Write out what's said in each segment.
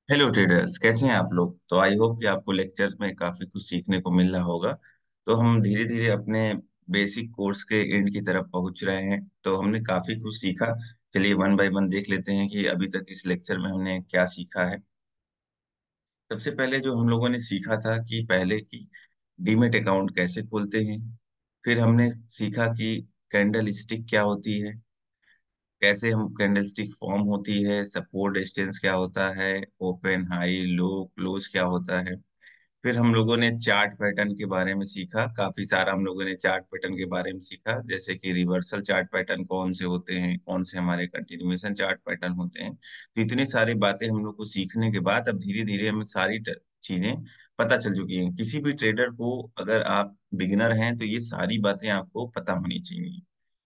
Hello traders, कैसे हैं आप लोग। तो आई होप कि आपको लेक्चर में काफी कुछ सीखने को मिल रहा होगा। तो हम धीरे धीरे अपने बेसिक कोर्स के एंड की तरफ पहुंच रहे हैं। तो हमने काफी कुछ सीखा। चलिए वन बाय वन देख लेते हैं कि अभी तक इस लेक्चर में हमने क्या सीखा है। सबसे पहले जो हम लोगों ने सीखा था कि पहले की डीमेट अकाउंट कैसे खोलते हैं। फिर हमने सीखा कि कैंडल स्टिक क्या होती है, कैसे हम कैंडलस्टिक फॉर्म होती है, सपोर्ट डिस्टेंस क्या होता है, ओपन हाई लो क्लोज क्या होता है। फिर हम लोगों ने चार्ट पैटर्न के बारे में सीखा, काफी सारा हम लोगों ने चार्ट पैटर्न के बारे में सीखा, जैसे कि रिवर्सल चार्ट पैटर्न कौन से होते हैं, कौन से हमारे कंटिन्यूएशन चार्ट पैटर्न होते हैं। तो इतनी सारी बातें हम लोग को सीखने के बाद अब धीरे धीरे हमें सारी चीजें पता चल चुकी हैं। किसी भी ट्रेडर को अगर आप बिगिनर हैं तो ये सारी बातें आपको पता होनी चाहिए।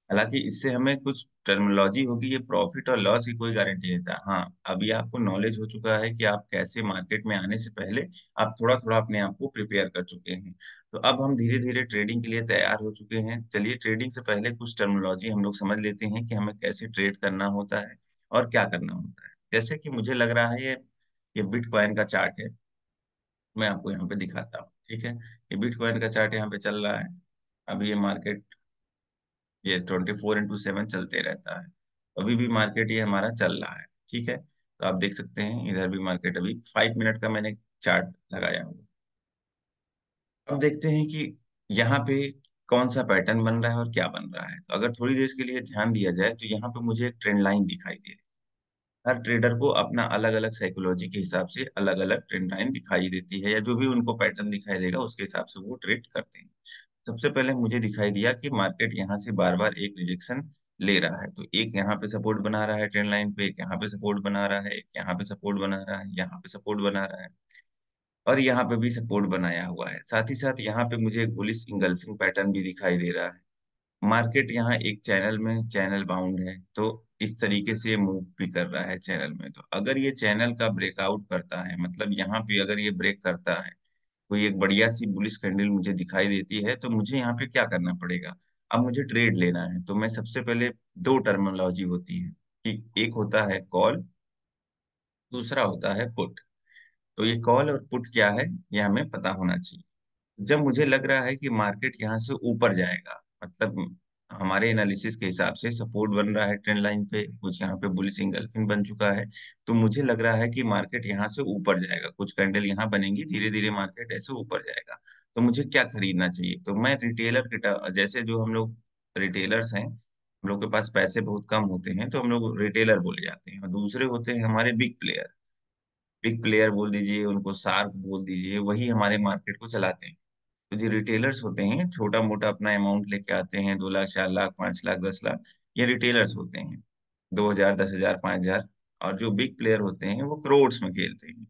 हालांकि इससे हमें कुछ टर्मिनोलॉजी होगी, ये प्रॉफिट और लॉस की कोई गारंटी नहीं था। हाँ, अभी आपको नॉलेज हो चुका है कि आप कैसे मार्केट में आने से पहले आप थोड़ा थोड़ा अपने आप को प्रिपेयर कर चुके हैं। तो अब हम धीरे धीरे ट्रेडिंग के लिए तैयार हो चुके हैं। चलिए ट्रेडिंग से पहले कुछ टर्मिनोलॉजी हम लोग समझ लेते हैं कि हमें कैसे ट्रेड करना होता है और क्या करना होता है। जैसे कि मुझे लग रहा है ये बिटकॉइन का चार्ट है। मैं आपको यहाँ पे दिखाता हूँ, ठीक है। ये बिटकॉइन का चार्ट यहाँ पे चल रहा है। अभी ये मार्केट, ये 24/7 चलते रहता है। अभी भी मार्केट ये हमारा चल रहा है, ठीक है। तो आप देख सकते हैं इधर भी मार्केट, अभी 5 मिनट का मैंने चार्ट लगाया हुआ। अब देखते हैं कि यहाँ पे कौन सा पैटर्न बन रहा है और क्या बन रहा है। तो अगर थोड़ी देर के लिए ध्यान दिया जाए तो यहाँ पे मुझे एक ट्रेंड लाइन दिखाई दे रही है। हर ट्रेडर को अपना अलग अलग साइकोलॉजी के हिसाब से अलग अलग ट्रेंड लाइन दिखाई देती है, या जो भी उनको पैटर्न दिखाई देगा उसके हिसाब से वो ट्रेड करते हैं। सबसे पहले मुझे दिखाई दिया कि मार्केट यहाँ से बार बार एक रिजेक्शन ले रहा है। तो एक यहाँ पे सपोर्ट बना रहा है ट्रेंड लाइन पे, एक यहाँ पे सपोर्ट बना रहा है, एक यहाँ पे सपोर्ट बना रहा है, यहाँ पे सपोर्ट बना रहा है, और यहाँ पे भी सपोर्ट बनाया हुआ है। साथ ही साथ यहाँ पे मुझे एक बुलिश इंगल्फिंग पैटर्न भी दिखाई दे रहा है। मार्केट यहाँ एक चैनल में चैनल बाउंड है, तो इस तरीके से मूव भी कर रहा है चैनल में। तो अगर ये चैनल का ब्रेकआउट करता है, मतलब यहाँ पे अगर ये ब्रेक करता है, कोई एक बढ़िया सी बुलिश कैंडल मुझे दिखाई देती है, तो मुझे यहाँ पे क्या करना पड़ेगा। अब मुझे ट्रेड लेना है तो मैं सबसे पहले, दो टर्मिनोलॉजी होती है कि एक होता है कॉल, दूसरा होता है पुट। तो ये कॉल और पुट क्या है, ये हमें पता होना चाहिए। जब मुझे लग रहा है कि मार्केट यहाँ से ऊपर जाएगा, मतलब हमारे एनालिसिस के हिसाब से सपोर्ट बन रहा है ट्रेंड लाइन पे, कुछ यहाँ पे बुलिश इंगल्फिंग बन चुका है, तो मुझे लग रहा है कि मार्केट यहाँ से ऊपर जाएगा, कुछ कैंडल यहाँ बनेंगी, धीरे धीरे मार्केट ऐसे ऊपर जाएगा। तो मुझे क्या खरीदना चाहिए। तो मैं रिटेलर के जैसे जो हम लोग रिटेलर्स हैं, हम लोग के पास पैसे बहुत कम होते हैं तो हम लोग रिटेलर बोले जाते हैं, और दूसरे होते हैं हमारे बिग प्लेयर। बिग प्लेयर बोल दीजिए, उनको शार्क बोल दीजिए, वही हमारे मार्केट को चलाते हैं। तो जो रिटेलर्स होते हैं, छोटा मोटा अपना अमाउंट लेके आते हैं, 2 लाख 4 लाख 5 लाख 10 लाख, ये रिटेलर्स होते हैं। 2,000 10,000 5,000। और जो बिग प्लेयर होते हैं वो करोड़ में खेलते हैं,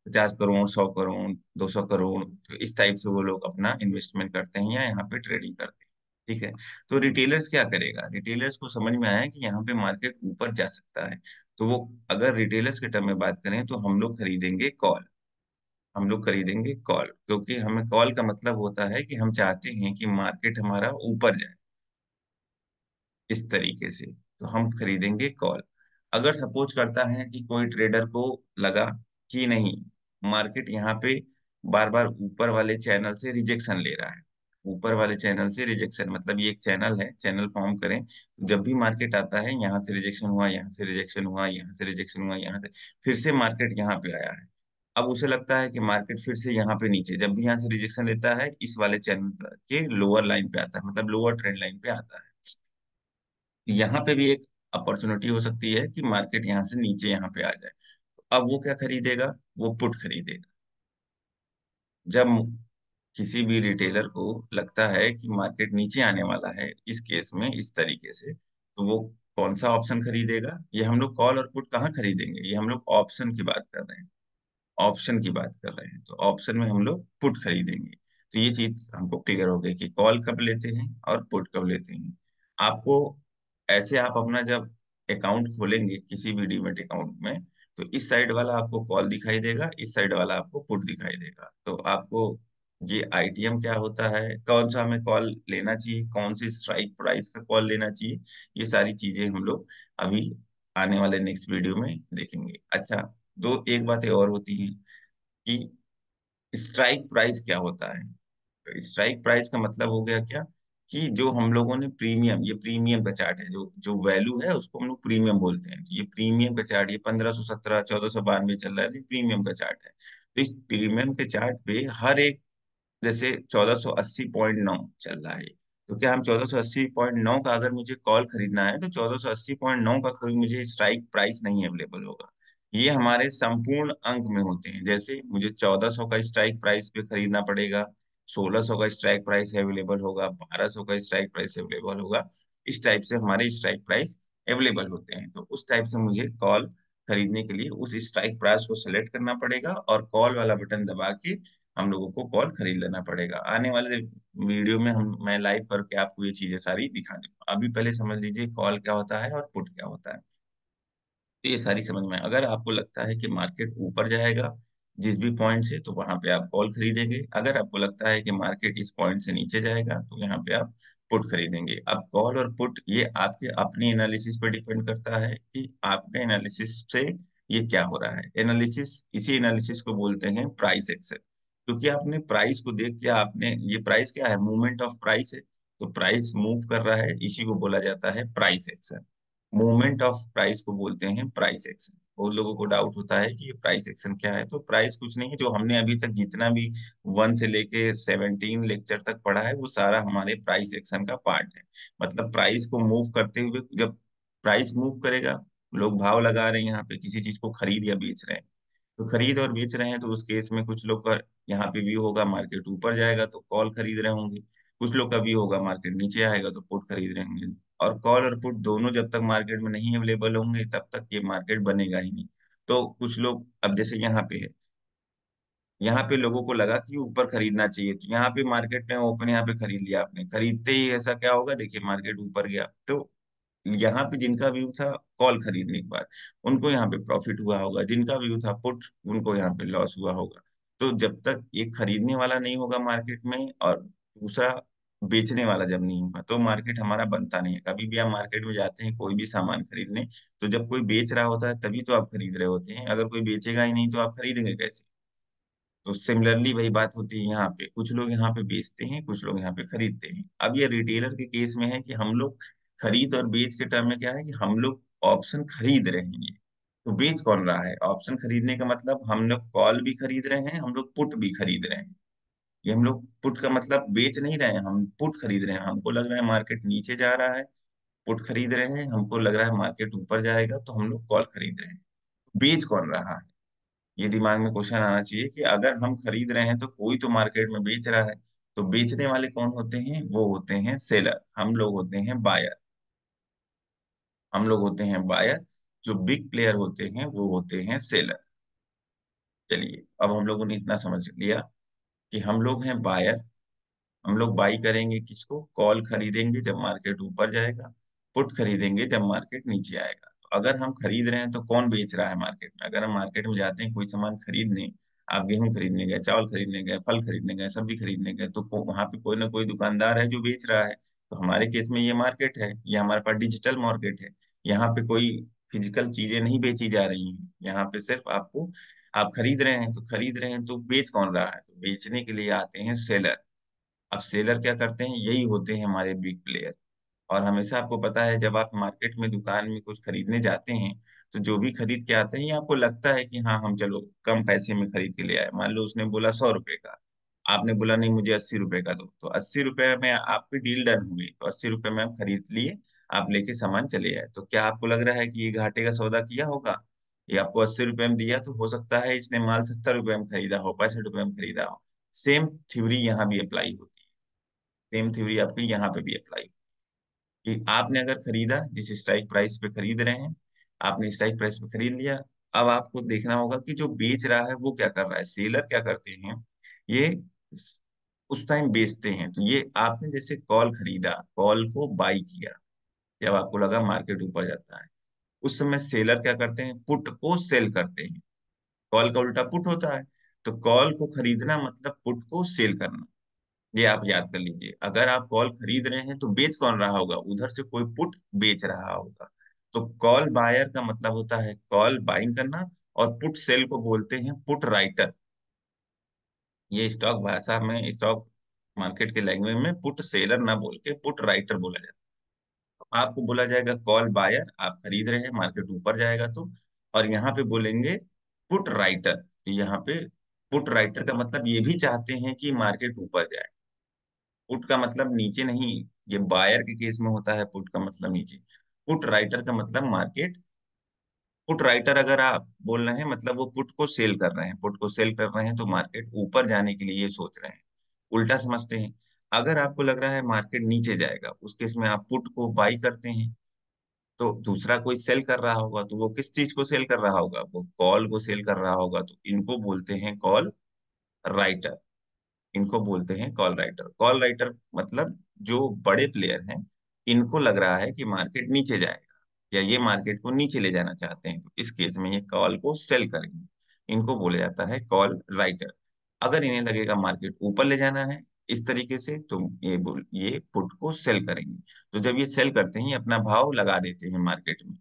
50 करोड़ 100 करोड़ 200 करोड़। तो इस टाइप से वो लोग अपना इन्वेस्टमेंट करते हैं या यहाँ पे ट्रेडिंग करते हैं, ठीक है। तो रिटेलर्स क्या करेगा, रिटेलर्स को समझ में आया कि यहाँ पे मार्केट ऊपर जा सकता है। तो वो, अगर रिटेलर्स के टर्म में बात करें तो हम लोग खरीदेंगे कॉल। हम लोग खरीदेंगे कॉल, क्योंकि हमें कॉल का मतलब होता है कि हम चाहते हैं कि मार्केट हमारा ऊपर जाए, इस तरीके से। तो हम खरीदेंगे कॉल। अगर सपोज करता है कि कोई ट्रेडर को लगा कि नहीं, मार्केट यहाँ पे बार बार ऊपर वाले चैनल से रिजेक्शन ले रहा है, ऊपर वाले चैनल से रिजेक्शन, मतलब ये एक चैनल है, चैनल फॉर्म करें, तो जब भी मार्केट आता है यहाँ से रिजेक्शन हुआ, यहाँ से रिजेक्शन हुआ, यहाँ से रिजेक्शन हुआ, यहाँ से फिर से मार्केट यहाँ पे आया है। अब उसे लगता है कि मार्केट फिर से यहाँ पे नीचे, जब भी यहाँ से रिजेक्शन लेता है इस वाले चैनल के लोअर लाइन पे आता है, मतलब लोअर ट्रेंड लाइन पे आता है। यहाँ पे भी एक अपॉर्चुनिटी हो सकती है कि मार्केट यहाँ से नीचे यहाँ पे आ जाए। अब वो क्या खरीदेगा, वो पुट खरीदेगा। जब किसी भी रिटेलर को लगता है कि मार्केट नीचे आने वाला है, इस केस में इस तरीके से, तो वो कौन सा ऑप्शन खरीदेगा। ये हम लोग कॉल और पुट कहाँ खरीदेंगे, ये हम लोग ऑप्शन की बात कर रहे हैं, ऑप्शन की बात कर रहे हैं। तो ऑप्शन में हम लोग पुट खरीदेंगे। तो ये चीज हमको क्लियर हो गई कि कॉल कब लेते हैं और पुट कब लेते हैं। आपको ऐसे, आप अपना जब अकाउंट खोलेंगे किसी भी डीमेट अकाउंट में, तो इस साइड वाला आपको कॉल दिखाई देगा, इस साइड वाला आपको पुट दिखाई देगा। तो आपको ये आईटीएम क्या होता है, कौन सा हमें कॉल लेना चाहिए, कौन सी स्ट्राइक प्राइस का कॉल लेना चाहिए, ये सारी चीजें हम लोग अभी आने वाले नेक्स्ट वीडियो में देखेंगे। अच्छा, दो एक बातें और होती हैं कि स्ट्राइक प्राइस क्या होता है। स्ट्राइक प्राइस का मतलब हो गया क्या, कि जो हम लोगों ने प्रीमियम, ये प्रीमियम का चार्ट है, जो जो वैल्यू है उसको हम लोग प्रीमियम बोलते हैं। तो ये प्रीमियम का चार्ट, ये 1517 1492 चल रहा है, ये प्रीमियम का चार्ट है। तो इस प्रीमियम के चार्ट पे हर एक, जैसे 1480.9 चल रहा है, तो क्या हम 1480.9 का अगर मुझे कॉल खरीदना है तो 1480.9 का कोई मुझे स्ट्राइक प्राइस नहीं अवेलेबल होगा। ये हमारे संपूर्ण अंक में होते हैं। जैसे मुझे 1400 का स्ट्राइक प्राइस पे खरीदना पड़ेगा, 1600 का स्ट्राइक प्राइस अवेलेबल होगा, 1200 का स्ट्राइक प्राइस अवेलेबल होगा। इस टाइप से हमारे स्ट्राइक प्राइस अवेलेबल होते हैं। तो उस टाइप से मुझे कॉल खरीदने के लिए उस स्ट्राइक प्राइस को सेलेक्ट करना पड़ेगा और कॉल वाला बटन दबा के हम लोगों को कॉल खरीद लेना पड़ेगा। आने वाले वीडियो में मैं लाइव करके आपको ये चीजें सारी दिखा दूंगा। अभी पहले समझ लीजिए कॉल क्या होता है और पुट क्या होता है। तो ये सारी समझ में अगर आपको लगता है कि मार्केट ऊपर जाएगा जिस भी पॉइंट से, तो वहां पे आप कॉल खरीदेंगे। अगर आपको लगता है कि मार्केट इस पॉइंट से नीचे जाएगा तो यहाँ पे आप पुट खरीदेंगे। अब कॉल और पुट ये आपके अपने एनालिसिस पर डिपेंड करता है कि आपके एनालिसिस से ये क्या हो रहा है। एनालिसिस, इसी एनालिसिस को बोलते हैं प्राइस एक्शन। क्योंकि आपने प्राइस को देख के, आपने, ये प्राइस क्या है, मूवमेंट ऑफ प्राइस है। तो प्राइस मूव कर रहा है, इसी को बोला जाता है price action. Movement of price को बोलते हैं प्राइस एक्शन। बहुत लोगों को डाउट होता है कि ये प्राइस एक्शन क्या है। तो प्राइस कुछ नहीं है, जो हमने अभी तक जितना भी 1 से लेके 17 लेक्चर तक पढ़ा है वो सारा हमारे प्राइस एक्शन का पार्ट है। मतलब प्राइस को मूव करते हुए, जब प्राइस मूव करेगा, लोग भाव लगा रहे हैं यहाँ पे, किसी चीज को खरीद या बेच रहे हैं, तो खरीद और बेच रहे हैं, तो उस केस में कुछ लोग का यहाँ पे व्यू होगा मार्केट ऊपर जाएगा तो कॉल खरीद रहे होंगे, कुछ लोग का व्यू होगा मार्केट नीचे आएगा तो पुट खरीद रहे होंगे। और कॉल और पुट दोनों जब तक मार्केट में नहीं अवेलेबल होंगे तब तक ये मार्केट बनेगा ही नहीं। तो कुछ लोग, अब जैसे यहाँ पे है, यहाँ पे लोगों को लगा कि ऊपर खरीदना चाहिए, तो यहाँ पे मार्केट में ओपन, यहाँ पे खरीद लिया आपने, खरीदते ही ऐसा क्या होगा, देखिए मार्केट ऊपर गया। तो यहाँ पे जिनका व्यू था कॉल खरीदने के बाद, उनको यहाँ पे प्रॉफिट हुआ होगा, जिनका व्यू था पुट, उनको यहाँ पे लॉस हुआ होगा। तो जब तक एक खरीदने वाला नहीं होगा मार्केट में और दूसरा बेचने वाला जब नहीं होगा, तो मार्केट हमारा बनता नहीं है। कभी भी आप मार्केट में जाते हैं कोई भी सामान खरीदने, तो जब कोई बेच रहा होता है तभी तो आप खरीद रहे होते हैं। अगर कोई बेचेगा ही नहीं तो आप खरीदेंगे कैसे। तो सिमिलरली वही बात होती है यहाँ पे, कुछ लोग यहाँ पे बेचते हैं, कुछ लोग यहाँ पे खरीदते हैं। अब ये रिटेलर के केस में है कि हम लोग खरीद और बेच के टर्म में क्या है कि हम लोग ऑप्शन खरीद रहे हैं। ये तो बेच कौन रहा है, ऑप्शन खरीदने का मतलब हम लोग कॉल भी खरीद रहे हैं, हम लोग पुट भी खरीद रहे हैं। ये हम लोग पुट का मतलब बेच नहीं रहे हैं, हम पुट खरीद रहे हैं। हमको लग रहा है मार्केट नीचे जा रहा है, पुट खरीद रहे हैं। हमको लग रहा है मार्केट ऊपर जाएगा तो हम लोग कॉल खरीद रहे हैं। बेच कौन रहा है, ये दिमाग में क्वेश्चन आना चाहिए कि अगर हम खरीद रहे हैं तो कोई तो मार्केट में बेच रहा है। तो बेचने वाले कौन होते हैं, वो होते हैं सेलर, हम लोग होते हैं बायर। हम लोग होते हैं बायर, जो बिग प्लेयर होते हैं वो होते हैं सेलर। चलिए अब हम लोगों ने इतना समझ लिया कि हम लोग हैं बायर। हम लोग बाई करेंगे किसको, कॉल खरीदेंगे जब मार्केट ऊपर जाएगा, पुट खरीदेंगे जब मार्केट नीचे आएगा। तो अगर हम खरीद रहे हैं तो कौन बेच रहा है मार्केट में, अगर हम मार्केट में जाते हैं कोई सामान खरीदने, आप गेहूं खरीदने गए, चावल खरीदने गए, फल खरीदने गए, सब्जी खरीदने गए, तो वहां पे कोई ना कोई दुकानदार है जो बेच रहा है। तो हमारे केस में ये मार्केट है, ये हमारे पास डिजिटल मार्केट है। यहाँ पे कोई फिजिकल चीजें नहीं बेची जा रही हैं, यहाँ पे सिर्फ आपको, आप खरीद रहे हैं तो खरीद रहे हैं। तो बेच कौन रहा है, तो बेचने के लिए आते हैं सेलर। अब सेलर क्या करते हैं, यही होते हैं हमारे बिग प्लेयर। और हमेशा आपको पता है जब आप मार्केट में दुकान में कुछ खरीदने जाते हैं, तो जो भी खरीद के आते हैं ये आपको लगता है कि हाँ हम चलो कम पैसे में खरीद के ले आए। मान लो उसने बोला 100 रुपए का, आपने बोला नहीं मुझे 80 रुपए का दो, तो 80 रुपए में आपकी डील डन हुई, तो 80 रुपए में आप खरीद लिए, आप लेके सामान चले आए। तो क्या आपको लग रहा है कि ये घाटे का सौदा किया होगा, ये आपको 80 रुपए में दिया, तो हो सकता है इसने माल 70 रुपए में खरीदा हो, 65 रुपए में खरीदा हो। सेम थ्योरी यहाँ भी अप्लाई होती है। सेम थ्योरी आपकी यहाँ पे भी अप्लाई, कि आपने अगर खरीदा, जिस स्ट्राइक प्राइस पे खरीद रहे हैं, आपने स्ट्राइक प्राइस पे खरीद लिया। अब आपको देखना होगा कि जो बेच रहा है वो क्या कर रहा है, सेलर क्या करते हैं, ये उस टाइम बेचते हैं। तो ये आपने जैसे कॉल खरीदा, कॉल को बाई किया जब आपको लगा मार्केट ऊपर जाता है, उस समय सेलर क्या करते हैं, पुट को सेल करते हैं। कॉल का उल्टा पुट होता है। तो कॉल को खरीदना मतलब पुट को सेल करना। ये आप याद कर लीजिए, अगर आप कॉल खरीद रहे हैं तो बेच कौन रहा होगा, उधर से कोई पुट बेच रहा होगा। तो कॉल बायर का मतलब होता है कॉल बाइंग करना, और पुट सेल को बोलते हैं पुट राइटर। ये स्टॉक भाषा में, स्टॉक मार्केट के लैंग्वेज में पुट सेलर ना बोल के पुट राइटर बोला जाता है। आपको बोला जाएगा कॉल बायर, आप खरीद रहे हैं, मार्केट ऊपर जाएगा तो। और यहाँ पे बोलेंगे पुट राइटर, तो यहाँ पे पुट राइटर का मतलब ये भी चाहते हैं कि मार्केट ऊपर जाए। पुट का मतलब नीचे नहीं, ये बायर के केस में होता है पुट का मतलब नीचे। पुट राइटर का मतलब मार्केट। पुट राइटर अगर आप बोल रहे हैं मतलब वो पुट को सेल कर रहे हैं, पुट को सेल कर रहे हैं तो मार्केट ऊपर जाने के लिए ये सोच रहे हैं। उल्टा समझते हैं, अगर आपको लग रहा है मार्केट नीचे जाएगा उस केस में आप पुट को बाई करते हैं। तो दूसरा कोई सेल कर रहा होगा तो वो किस चीज को सेल कर रहा होगा, वो कॉल को सेल कर रहा होगा, तो इनको बोलते हैं कॉल राइटर। इनको बोलते हैं कॉल राइटर। कॉल राइटर मतलब जो बड़े प्लेयर हैं, इनको लग रहा है कि मार्केट नीचे जाएगा या ये मार्केट को नीचे ले जाना चाहते हैं, तो इस केस में ये कॉल को सेल करेंगे। इनको बोला जाता है कॉल राइटर। अगर इन्हें लगेगा मार्केट ऊपर ले जाना है इस तरीके से, तो ये पुट को सेल करेंगे। तो जब ये सेल करते हैं, ये अपना भाव लगा देते हैं मार्केट में।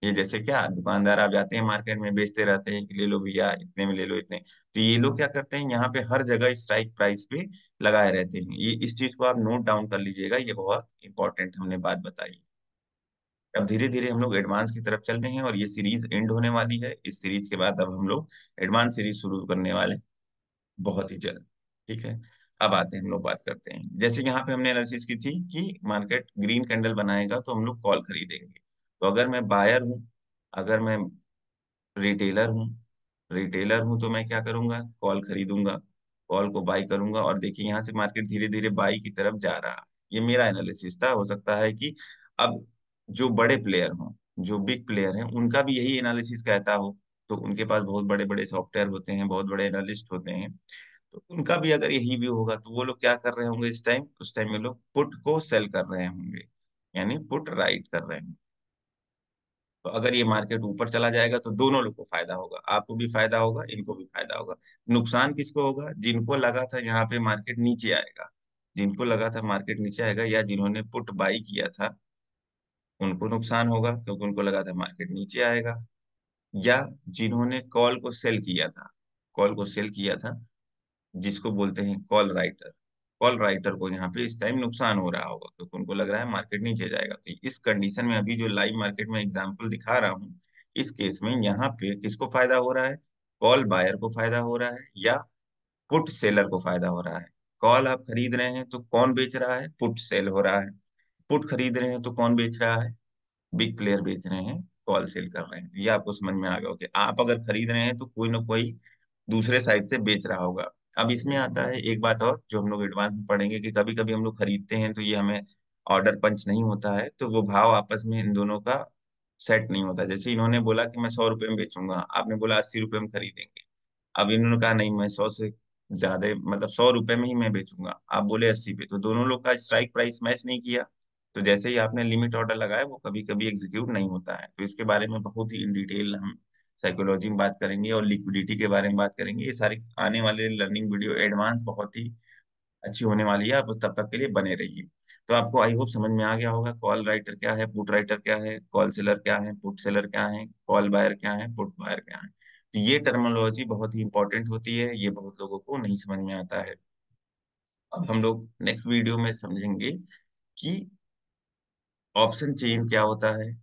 ये जैसे क्या, दुकानदार आप जाते हैं मार्केट में, बेचते रहते हैं कि ले लो भैया इतने में ले लो इतने। तो ये लोग क्या करते हैं, यहाँ पे हर जगह स्ट्राइक प्राइस पे लगाए रहते हैं। ये इस चीज को आप नोट डाउन कर लीजिएगा, ये बहुत इंपॉर्टेंट हमने बात बताई। अब धीरे धीरे हम लोग एडवांस की तरफ चल रहे हैं और ये सीरीज एंड होने वाली है। इस सीरीज के बाद अब हम लोग एडवांस सीरीज शुरू करने वाले, बहुत ही जल्द। ठीक है। अब आते हैं, हम लोग बात करते हैं, जैसे यहाँ पे हमने एनालिसिस की थी कि मार्केट ग्रीन कैंडल बनाएगा तो हम लोग कॉल खरीदेंगे। तो अगर मैं बायर हूँ, अगर मैं रिटेलर हूँ, रिटेलर हूँ तो मैं क्या करूंगा, कॉल खरीदूंगा, कॉल को बाई करूंगा। और देखिए यहाँ से मार्केट धीरे धीरे बाई की तरफ जा रहा है। ये मेरा एनालिसिस था। हो सकता है कि अब जो बड़े प्लेयर हों, जो बिग प्लेयर हैं, उनका भी यही एनालिसिस कहता हो। तो उनके पास बहुत बड़े बड़े सॉफ्टवेयर होते हैं, बहुत बड़े एनालिस्ट होते हैं, तो उनका भी अगर यही व्यू होगा तो वो लोग क्या कर रहे होंगे इस टाइम, उस टाइम में लोग पुट को सेल कर रहे होंगे, यानी पुट राइट कर रहे हैं। तो अगर ये मार्केट ऊपर चला जाएगा तो दोनों लोग को फायदा होगा, आपको भी फायदा होगा, इनको भी फायदा होगा। नुकसान किसको होगा, जिनको लगा था यहाँ पे मार्केट नीचे आएगा, जिनको लगा था मार्केट नीचे आएगा या जिन्होंने पुट बाई किया था, उनको नुकसान होगा क्योंकि उनको लगा था मार्केट नीचे आएगा। या जिन्होंने कॉल को सेल किया था, कॉल को सेल किया था, जिसको बोलते हैं कॉल राइटर, कॉल राइटर को यहाँ पे इस टाइम नुकसान हो रहा होगा क्योंकि उनको लग रहा है मार्केट नीचे जाएगा। तो इस कंडीशन में अभी जो लाइव मार्केट में एग्जांपल दिखा रहा हूँ, इस केस में यहाँ पे किसको फायदा हो रहा है, कॉल बायर को फायदा हो रहा है या पुट सेलर को फायदा हो रहा है। कॉल आप खरीद रहे हैं तो कौन बेच रहा है, पुट सेल हो रहा है। पुट खरीद रहे हैं तो कौन बेच रहा है, बिग प्लेयर बेच रहे हैं, कॉल सेल कर रहे हैं। ये आपको समझ में आ गया कि आप अगर खरीद रहे हैं तो कोई ना कोई दूसरे साइड से बेच रहा होगा। अब इसमें आता है एक बात और जो हम लोग एडवांस में पढ़ेंगे, कि कभी कभी हम लोग खरीदते हैं तो ये हमें ऑर्डर पंच नहीं होता है, तो वो भाव आपस में इन दोनों का सेट नहीं होता। जैसे इन्होंने बोला कि मैं 100 रुपये में बेचूंगा, आपने बोला 80 रुपये में खरीदेंगे। अब इन्होंने कहा नहीं, मैं 100 से ज्यादा, मतलब 100 रुपये में ही मैं बेचूंगा, आप बोले 80 पे, तो दोनों लोग का स्ट्राइक प्राइस मैच नहीं किया। तो जैसे ही आपने लिमिट ऑर्डर लगाया वो कभी कभी एग्जीक्यूट नहीं होता है। तो इसके बारे में बहुत ही इन डिटेल हम साइकोलॉजी में बात करेंगे और लिक्विडिटी के बारे में बात करेंगे। ये सारी आने वाले लर्निंग वीडियो एडवांस बहुत ही अच्छी होने वाली है, आप तब तक के लिए बने रहिए। तो आपको आई होप समझ में आ गया होगा कॉल राइटर क्या है, पुट राइटर क्या है, कॉल सेलर क्या है, पुट सेलर क्या है, कॉल बायर क्या है, पुट बायर क्या है। तो ये टर्मिनोलॉजी बहुत ही इंपॉर्टेंट होती है, ये बहुत लोगों को नहीं समझ में आता है। अब हम लोग नेक्स्ट वीडियो में समझेंगे कि ऑप्शन चेन क्या होता है।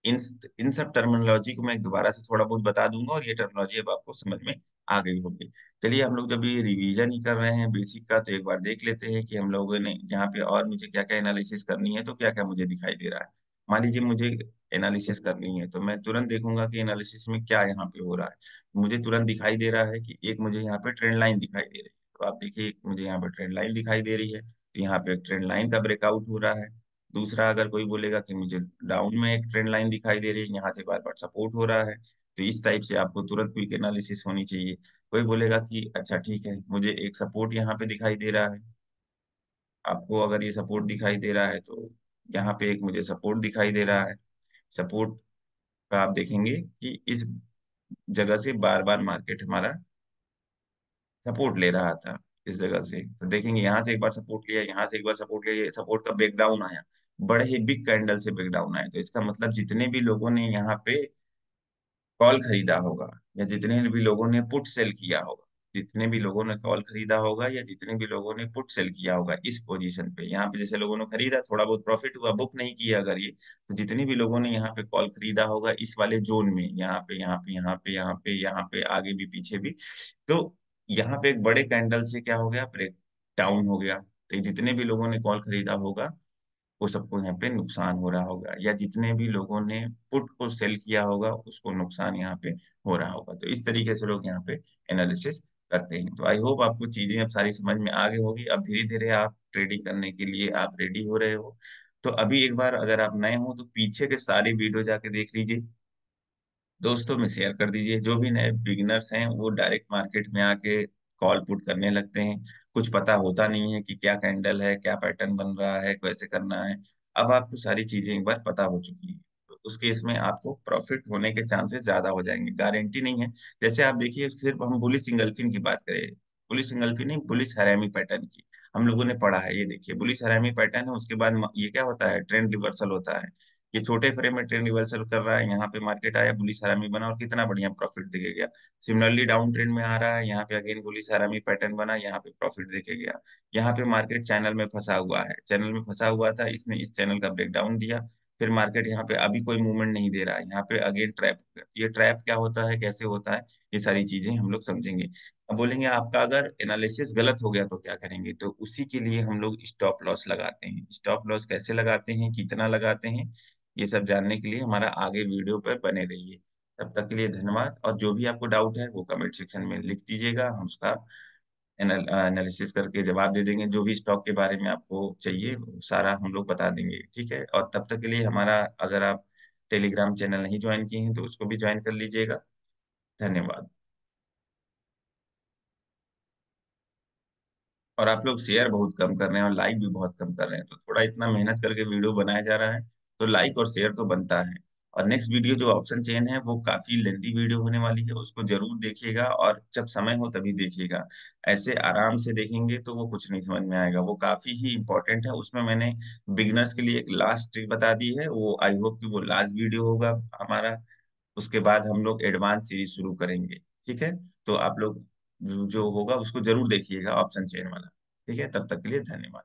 इन इन सब टर्मिनोलॉजी को मैं दोबारा से थोड़ा बहुत बता दूंगा और ये टर्मिनोलॉजी अब आपको समझ में आ गई होगी। चलिए, हम लोग जब ये रिवीजन ही कर रहे हैं बेसिक का, तो एक बार देख लेते हैं कि हम लोगों ने यहाँ पे और मुझे क्या क्या एनालिसिस करनी है, तो क्या क्या मुझे दिखाई दे रहा है। मान लीजिए मुझे एनालिसिस करनी है तो मैं तुरंत देखूंगा कि एनालिसिस में क्या यहाँ पे हो रहा है। मुझे तुरंत दिखाई दे रहा है कि एक मुझे यहाँ पे ट्रेंड लाइन दिखाई दे रही है। तो आप देखिए, एक मुझे यहाँ पे ट्रेंड लाइन दिखाई दे रही है, तो यहाँ पे एक ट्रेंड लाइन का ब्रेकआउट हो रहा है। दूसरा, अगर कोई बोलेगा कि मुझे डाउन में एक ट्रेंड लाइन दिखाई दे रही है, यहाँ से बार बार सपोर्ट हो रहा है, तो इस टाइप से आपको तुरंत क्विक एनालिसिस होनी चाहिए। कोई बोलेगा कि अच्छा ठीक है, मुझे एक सपोर्ट यहाँ पे दिखाई दे रहा है, आपको अगर ये सपोर्ट दिखाई दे रहा है तो यहाँ पे एक मुझे सपोर्ट दिखाई दे रहा है। सपोर्ट का आप देखेंगे कि इस जगह से बार बार मार्केट हमारा सपोर्ट ले रहा था, इस जगह से। तो देखेंगे यहाँ से एक बार सपोर्ट लिया, यहाँ से एक बार सपोर्ट लिया, ये सपोर्ट का ब्रेकडाउन आया, बड़े ही बिग कैंडल से ब्रेकडाउन आया। तो इसका मतलब जितने भी लोगों ने यहाँ पे कॉल खरीदा होगा, या जितने भी लोगों ने पुट सेल किया होगा, जितने भी लोगों ने कॉल खरीदा होगा या जितने भी लोगों ने पुट सेल किया होगा इस पोजीशन पे, यहाँ पे जैसे लोगों ने खरीदा, थोड़ा बहुत प्रॉफिट हुआ, बुक नहीं किया अगर ये, तो जितने भी लोगों ने यहाँ पे कॉल खरीदा होगा इस वाले जोन में, यहाँ पे यहाँ पे यहाँ पे यहाँ पे यहाँ पे आगे भी पीछे भी, तो यहाँ पे एक बड़े कैंडल से क्या हो गया, ब्रेक डाउन हो गया। तो जितने भी लोगों ने कॉल खरीदा होगा वो सबको यहाँ पे नुकसान हो रहा होगा, या जितने भी लोगों ने पुट को सेल किया होगा उसको नुकसान यहाँ पे हो रहा होगा। तो इस तरीके से लोग यहाँ पे एनालिसिस करते हैं। तो आई होप आपको चीजें अब सारी समझ में आ गई होगी। अब धीरे धीरे आप ट्रेडिंग करने के लिए आप रेडी हो रहे हो। तो अभी एक बार अगर आप नए हो तो पीछे के सारे वीडियो जाके देख लीजिए, दोस्तों में शेयर कर दीजिए। जो भी नए बिगिनर्स हैं वो डायरेक्ट मार्केट में आके कॉल पुट करने लगते हैं, कुछ पता होता नहीं है कि क्या कैंडल है, क्या पैटर्न बन रहा है, कैसे करना है। अब आपको सारी चीजें एक बार पता हो चुकी हैं, तो उस केस में आपको प्रॉफिट होने के चांसेस ज्यादा हो जाएंगे, गारंटी नहीं है। जैसे आप देखिए, सिर्फ हम बुलिश इंगल्फिन की बात करें, बुलिश इंगल्फिन नहीं, बुलिश हरामी पैटर्न की हम लोगों ने पढ़ा है। ये देखिए बुलिश हरामी पैटर्न है, उसके बाद ये क्या होता है, ट्रेंड रिवर्सल होता है। ये छोटे फ्रेम में ट्रेंड रिवर्सल कर रहा है, यहाँ पे मार्केट आया, बुलिश हरामी बना और कितना बढ़िया प्रॉफिट दिखे गया। सिमिलरली डाउन ट्रेंड में आ रहा है, यहाँ पे अगेन बुलिश हरामी पैटर्न बना, यहाँ पे प्रॉफिट दिखे गया। यहाँ पे मार्केट चैनल में फंसा हुआ है, चैनल में फंसा हुआ था, इसने इस चैनल का ब्रेकडाउन दिया, फिर मार्केट यहाँ पे अभी कोई मूवमेंट नहीं दे रहा है, यहाँ पे अगेन ट्रैप। ये ट्रैप क्या होता है, कैसे होता है, ये सारी चीजें हम लोग समझेंगे। अब बोलेंगे आपका अगर एनालिसिस गलत हो गया तो क्या करेंगे, तो उसी के लिए हम लोग स्टॉप लॉस लगाते हैं। स्टॉप लॉस कैसे लगाते हैं, कितना लगाते हैं, ये सब जानने के लिए हमारा आगे वीडियो पर बने रहिए। तब तक के लिए धन्यवाद, और जो भी आपको डाउट है वो कमेंट सेक्शन में लिख दीजिएगा, हम उसका एनालिसिस करके जवाब दे देंगे। जो भी स्टॉक के बारे में आपको चाहिए वो सारा हम लोग बता देंगे, ठीक है। और तब तक के लिए हमारा, अगर आप टेलीग्राम चैनल नहीं ज्वाइन किए हैं तो उसको भी ज्वाइन कर लीजिएगा। धन्यवाद। और आप लोग शेयर बहुत कम कर रहे हैं और लाइक भी बहुत कम कर रहे हैं, तो थोड़ा इतना मेहनत करके वीडियो बनाया जा रहा है तो लाइक और शेयर तो बनता है। और नेक्स्ट वीडियो जो ऑप्शन चेन है वो काफी लेंथी वीडियो होने वाली है, उसको जरूर देखिएगा, और जब समय हो तभी देखिएगा। ऐसे आराम से देखेंगे तो वो कुछ नहीं समझ में आएगा, वो काफी ही इंपॉर्टेंट है। उसमें मैंने बिगिनर्स के लिए एक लास्ट ट्रिक बता दी है, वो आई होप कि वो लास्ट वीडियो होगा हमारा। उसके बाद हम लोग एडवांस सीरीज शुरू करेंगे, ठीक है। तो आप लोग जो जो होगा उसको जरूर देखिएगा, ऑप्शन चेन वाला। ठीक है, तब तक के लिए धन्यवाद।